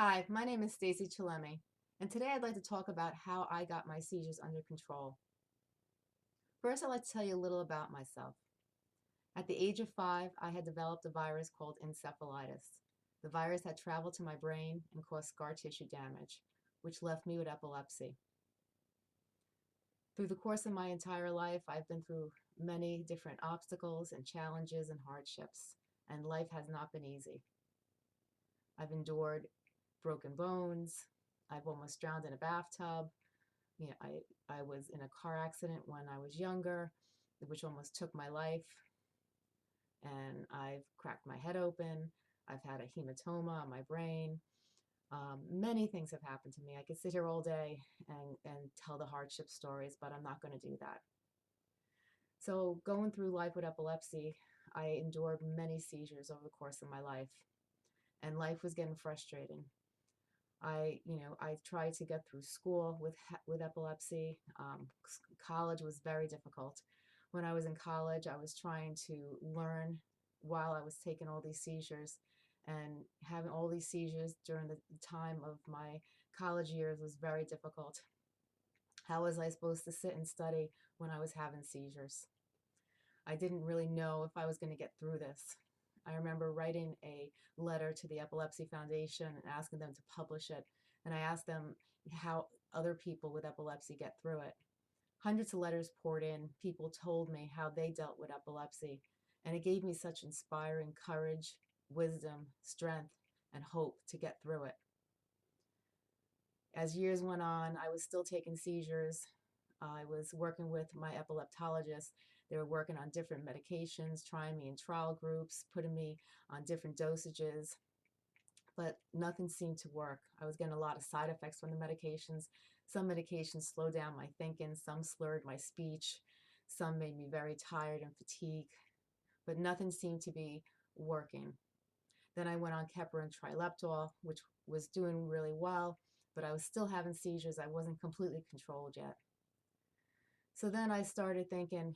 Hi, my name is Stacey Chillemi, and today I'd like to talk about how I got my seizures under control. First, I'd like to tell you a little about myself. At the age of 5, I had developed a virus called encephalitis. The virus had traveled to my brain and caused scar tissue damage, which left me with epilepsy. Through the course of my entire life, I've been through many different obstacles and challenges and hardships, and life has not been easy. I've endured broken bones. I've almost drowned in a bathtub. I was in a car accident when I was younger, which almost took my life, and I've cracked my head open. I've had a hematoma on my brain. Many things have happened to me. I could sit here all day and tell the hardship stories, but I'm not going to do that. So, going through life with epilepsy, I endured many seizures over the course of my life, and life was getting frustrating. I tried to get through school with epilepsy. College was very difficult. When I was in college, I was trying to learn while I was taking all these seizures, and having all these seizures during the time of my college years was very difficult. How was I supposed to sit and study when I was having seizures? I didn't really know if I was going to get through this. I remember writing a letter to the Epilepsy Foundation and asking them to publish it. And I asked them how other people with epilepsy get through it. Hundreds of letters poured in. People told me how they dealt with epilepsy. And it gave me such inspiring courage, wisdom, strength, and hope to get through it. As years went on, I was still taking seizures. I was working with my epileptologist. They were working on different medications, trying me in trial groups, putting me on different dosages, but nothing seemed to work. I was getting a lot of side effects from the medications. Some medications slowed down my thinking, some slurred my speech, some made me very tired and fatigued, but nothing seemed to be working. Then I went on Keppra and Trileptal, which was doing really well, but I was still having seizures. I wasn't completely controlled yet. So then I started thinking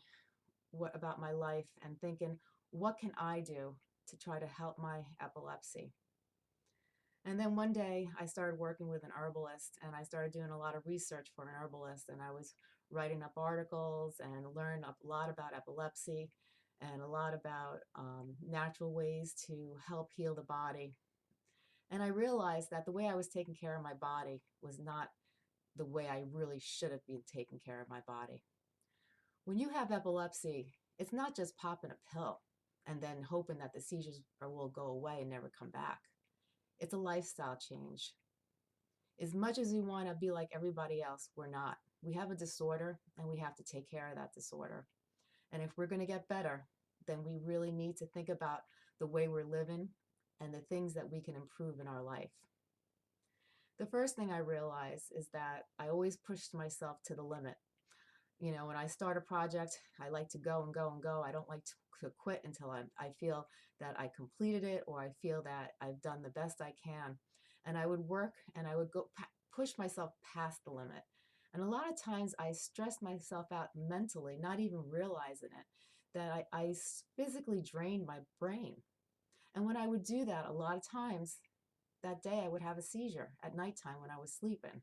about my life and thinking, what can I do to try to help my epilepsy? And then one day I started working with an herbalist, and I started doing a lot of research for an herbalist, and I was writing up articles and learned a lot about epilepsy and a lot about natural ways to help heal the body. And I realized that the way I was taking care of my body was not the way I really should have been taking care of my body. When you have epilepsy, it's not just popping a pill and then hoping that the seizures will go away and never come back. It's a lifestyle change. As much as we want to be like everybody else, we're not. We have a disorder and we have to take care of that disorder. And if we're going to get better, then we really need to think about the way we're living and the things that we can improve in our life. The first thing I realized is that I always pushed myself to the limit. When I start a project, I like to go and go and go. I don't like to quit until I feel that I completed it, or I feel that I've done the best I can. And I would work and I would go push myself past the limit. And a lot of times I stressed myself out mentally, not even realizing it, that I physically drained my brain. And when I would do that, a lot of times that day I would have a seizure at nighttime when I was sleeping.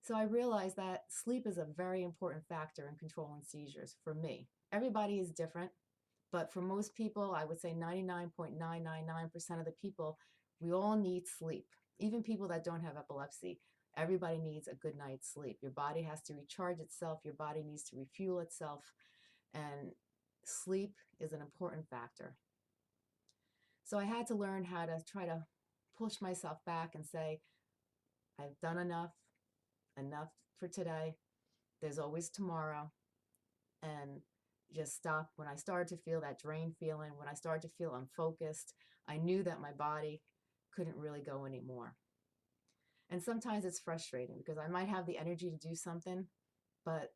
So I realized that sleep is a very important factor in controlling seizures for me. Everybody is different, but for most people, I would say 99.999% of the people, we all need sleep. Even people that don't have epilepsy, everybody needs a good night's sleep. Your body has to recharge itself, your body needs to refuel itself, and sleep is an important factor. So I had to learn how to try to push myself back and say, I've done enough for today. There's always tomorrow. And just stop. When I started to feel that drain feeling, when I started to feel unfocused, I knew that my body couldn't really go anymore. And sometimes it's frustrating because I might have the energy to do something, but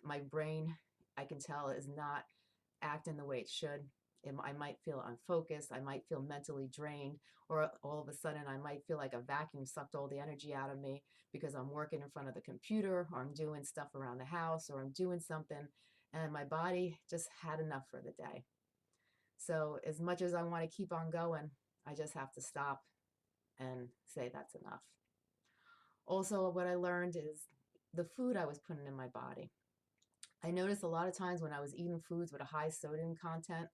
my brain, I can tell, is not acting the way it should. I might feel unfocused. I might feel mentally drained, or all of a sudden I might feel like a vacuum sucked all the energy out of me because I'm working in front of the computer, or I'm doing stuff around the house, or I'm doing something, and my body just had enough for the day. So as much as I want to keep on going, I just have to stop and say that's enough. Also, what I learned is the food I was putting in my body. I noticed a lot of times when I was eating foods with a high sodium content,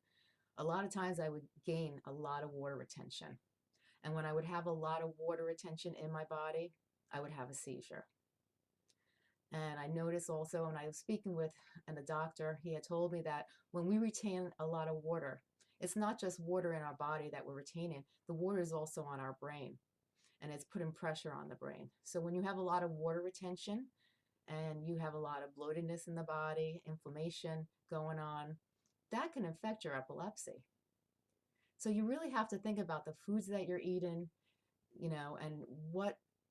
a lot of times I would gain a lot of water retention. And when I would have a lot of water retention in my body, I would have a seizure. And I noticed also when I was speaking with the doctor, he had told me that when we retain a lot of water, it's not just water in our body that we're retaining, the water is also on our brain and it's putting pressure on the brain. So when you have a lot of water retention and you have a lot of bloatedness in the body, inflammation going on, that can affect your epilepsy. So you really have to think about the foods that you're eating, and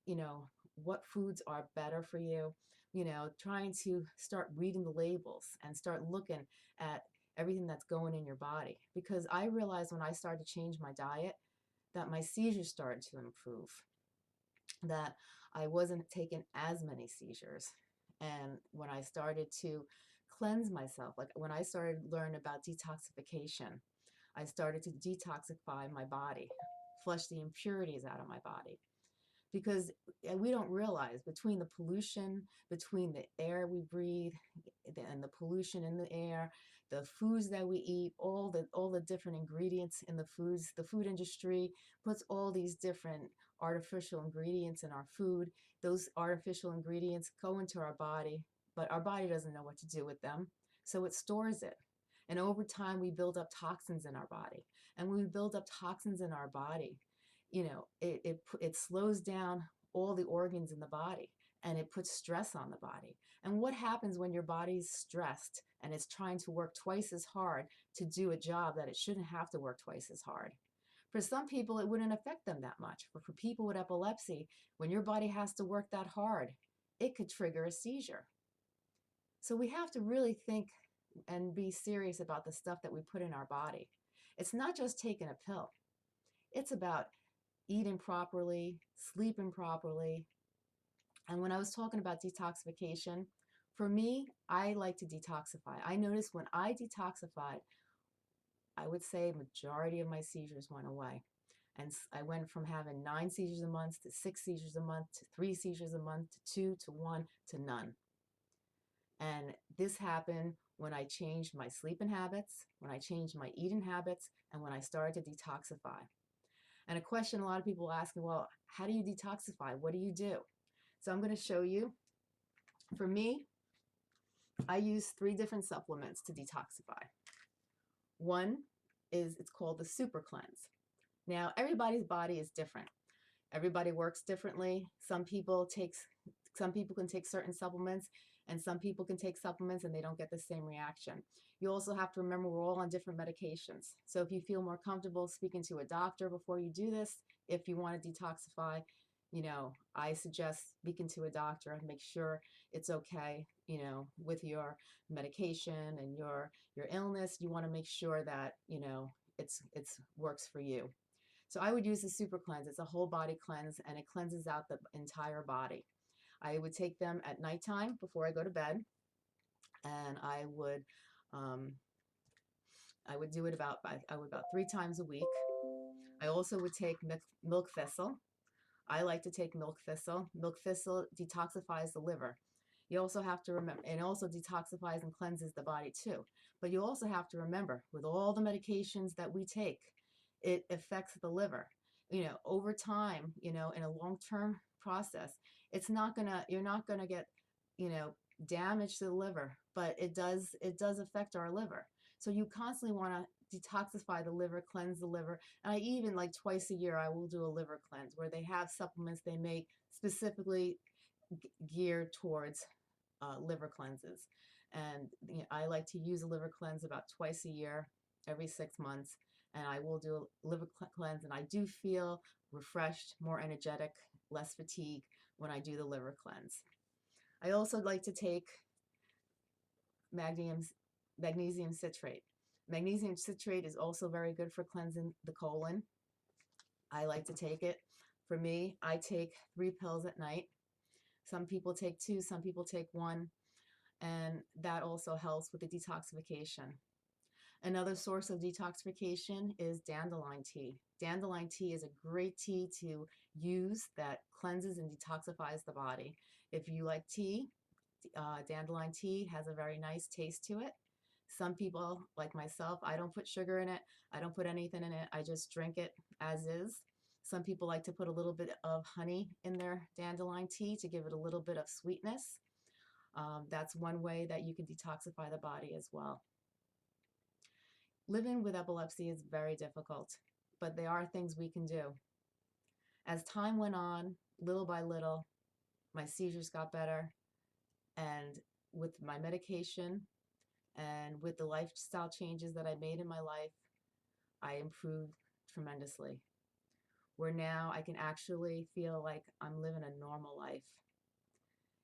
you know, what foods are better for you, trying to start reading the labels and start looking at everything that's going in your body. Because I realized when I started to change my diet that my seizures started to improve, that I wasn't taking as many seizures. And when I started to cleanse myself, like when I started to learn about detoxification, I started to detoxify my body, flush the impurities out of my body. Because we don't realize between the pollution, between the air we breathe and the pollution in the air, the foods that we eat, all the different ingredients in the foods, the food industry puts all these different artificial ingredients in our food. Those artificial ingredients go into our body, but our body doesn't know what to do with them. So it stores it. And over time, we build up toxins in our body. And when we build up toxins in our body, it slows down all the organs in the body and it puts stress on the body. And what happens when your body's stressed and it's trying to work twice as hard to do a job that it shouldn't have to work twice as hard? For some people, it wouldn't affect them that much. But for people with epilepsy, when your body has to work that hard, it could trigger a seizure. So we have to really think and be serious about the stuff that we put in our body. It's not just taking a pill. It's about eating properly, sleeping properly. And when I was talking about detoxification, for me, I like to detoxify. I noticed when I detoxified, I would say majority of my seizures went away. And I went from having 9 seizures a month to 6 seizures a month to 3 seizures a month to 2 to 1 to none. And this happened when I changed my sleeping habits, when I changed my eating habits, and when I started to detoxify. And a question a lot of people ask me, well, how do you detoxify? What do you do? So I'm going to show you. For me, I use 3 different supplements to detoxify. One is, it's called the Super Cleanse. Now, everybody's body is different. Everybody works differently. Some people can take certain supplements, and some people can take supplements and they don't get the same reaction. You also have to remember we're all on different medications. So if you feel more comfortable speaking to a doctor before you do this, if you want to detoxify, I suggest speaking to a doctor and make sure it's okay, with your medication and your illness. You want to make sure that, it's works for you. So I would use the Super Cleanse. It's a whole body cleanse and it cleanses out the entire body. I would take them at nighttime before I go to bed, and I would do it about 3 times a week. I also would take milk thistle. I like to take milk thistle. Milk thistle detoxifies the liver. You also have to remember, and also detoxifies and cleanses the body too. But you also have to remember, with all the medications that we take, it affects the liver. Over time, in a long-term process, you're not gonna get, damage to the liver, but it does affect our liver. So you constantly want to detoxify the liver, cleanse the liver. And I even, like, twice a year, I will do a liver cleanse where they have supplements they make specifically geared towards liver cleanses. And I like to use a liver cleanse about twice a year, every 6 months. And I will do a liver cleanse, and I do feel refreshed, more energetic, less fatigue when I do the liver cleanse. I also like to take magnesium citrate. Magnesium citrate is also very good for cleansing the colon. I like to take it. For me, I take 3 pills at night. Some people take 2, some people take 1, and that also helps with the detoxification. Another source of detoxification is dandelion tea. Dandelion tea is a great tea to use that cleanses and detoxifies the body. If you like tea, dandelion tea has a very nice taste to it. Some people, like myself, I don't put sugar in it. I don't put anything in it. I just drink it as is. Some people like to put a little bit of honey in their dandelion tea to give it a little bit of sweetness. That's one way that you can detoxify the body as well. Living with epilepsy is very difficult, but there are things we can do. As time went on, little by little, my seizures got better, and with my medication and with the lifestyle changes that I made in my life, I improved tremendously. Where now I can actually feel like I'm living a normal life.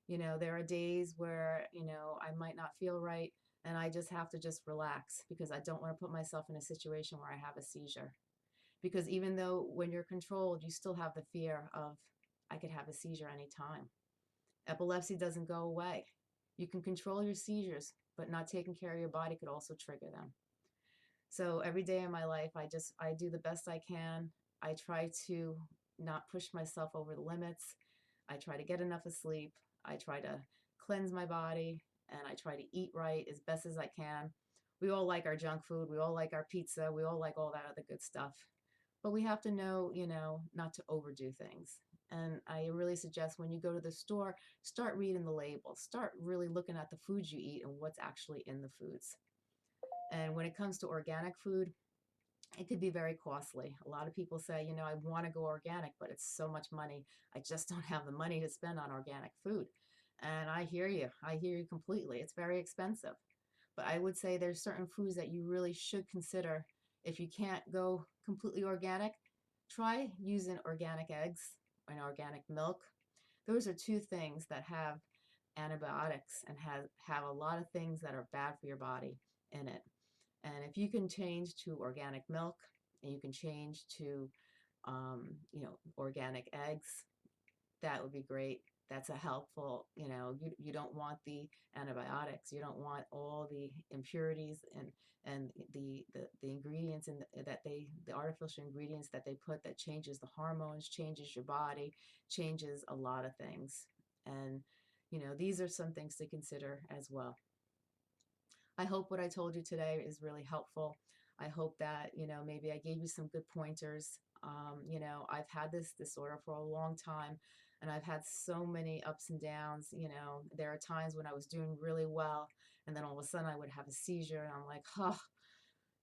There are days where, I might not feel right and I just have to just relax because I don't want to put myself in a situation where I have a seizure. Because even though when you're controlled, you still have the fear of, I could have a seizure anytime. Epilepsy doesn't go away. You can control your seizures, but not taking care of your body could also trigger them. So every day in my life, I do the best I can. I try to not push myself over the limits. I try to get enough of sleep. I try to cleanse my body, and I try to eat right as best as I can. We all like our junk food. We all like our pizza. We all like all that other good stuff. But we have to know, not to overdo things. And I really suggest when you go to the store, start reading the labels. Start really looking at the foods you eat and what's actually in the foods. And when it comes to organic food, it could be very costly. A lot of people say, I want to go organic, but it's so much money. I just don't have the money to spend on organic food. And I hear you. I hear you completely. It's very expensive. But I would say there's certain foods that you really should consider. If you can't go completely organic, try using organic eggs and organic milk. Those are two things that have antibiotics and have a lot of things that are bad for your body in it. And if you can change to organic milk and you can change to, organic eggs, that would be great. That's a helpful, you don't want the antibiotics. You don't want all the impurities and the ingredients the artificial ingredients that they put that changes the hormones, changes your body, changes a lot of things. And, these are some things to consider as well. I hope what I told you today is really helpful. I hope that, maybe I gave you some good pointers. I've had this disorder for a long time and I've had so many ups and downs. There are times when I was doing really well and then all of a sudden I would have a seizure and I'm like, oh,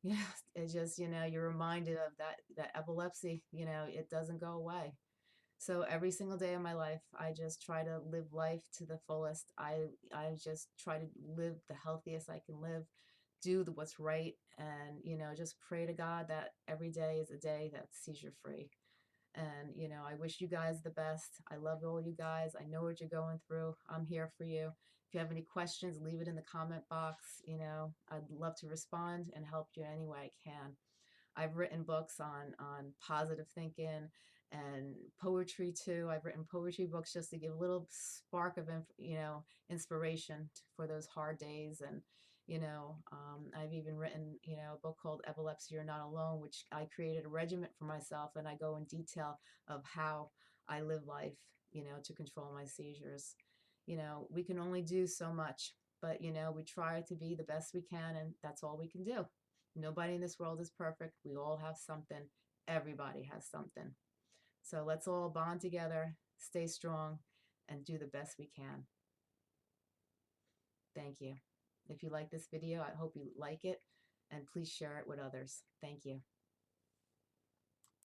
yeah, it just, you're reminded of that epilepsy, it doesn't go away. So every single day of my life, I just try to live life to the fullest. I just try to live the healthiest I can live, do what's right, and just pray to God that every day is a day that's seizure free. And I wish you guys the best. I love all you guys. I know what you're going through. I'm here for you. If you have any questions, leave it in the comment box. I'd love to respond and help you any way I can. I've written books on positive thinking and poetry too. I've written poetry books just to give a little spark of inspiration for those hard days. And I've even written a book called Epilepsy You're Not Alone, which I created a regiment for myself, and I go in detail of how I live life, to control my seizures. We can only do so much, but we try to be the best we can, and that's all we can do. Nobody in this world is perfect. We all have something. Everybody has something. So let's all bond together, stay strong, and do the best we can. Thank you. If you like this video, I hope you like it, and please share it with others. Thank you.